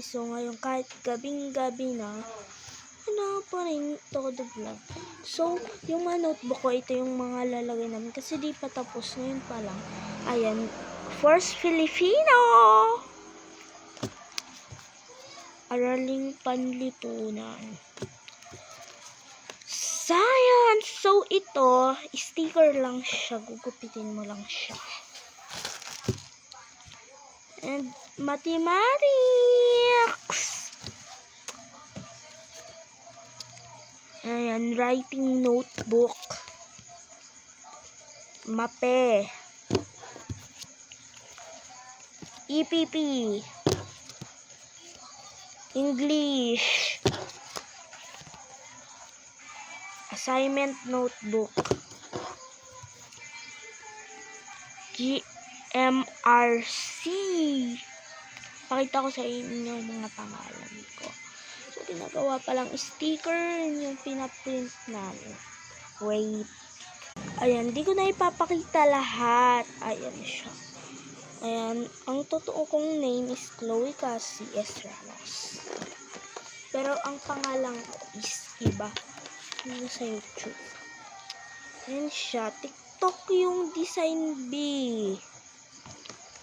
guys. So ngayon kahit gabing-gabi na, ano pa rin todo vlog. So yung mga notebook ko, ito yung mga lalagay namin kasi di pa tapos, ngayon pa lang. Ayan, First Filipino! Araling Panlipunan. Science! So ito, sticker lang siya. Gugupitin mo lang siya. And mathematics. Ayan, writing notebook. Mape. EPP. English. Assignment notebook. GMRC. Pakita ko sa inyo mga pangalan ko. So, ginagawa palang sticker yung pinaprint namin. Wait. Ayan, di ko na ipapakita lahat. Ayan siya. Ayan, ang totoo kong name is Chloe Cassie S. Ramos. Pero ang pangalan ko is iba. Ano sa YouTube. Ayan siya. TikTok yung design B.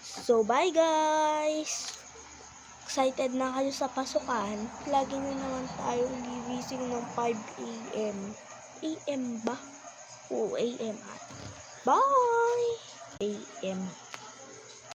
So, bye guys! Excited na kayo sa pasukan? Lagi na naman tayong gigising ng 5 AM. AM ba? Oo, AM. Bye! AM.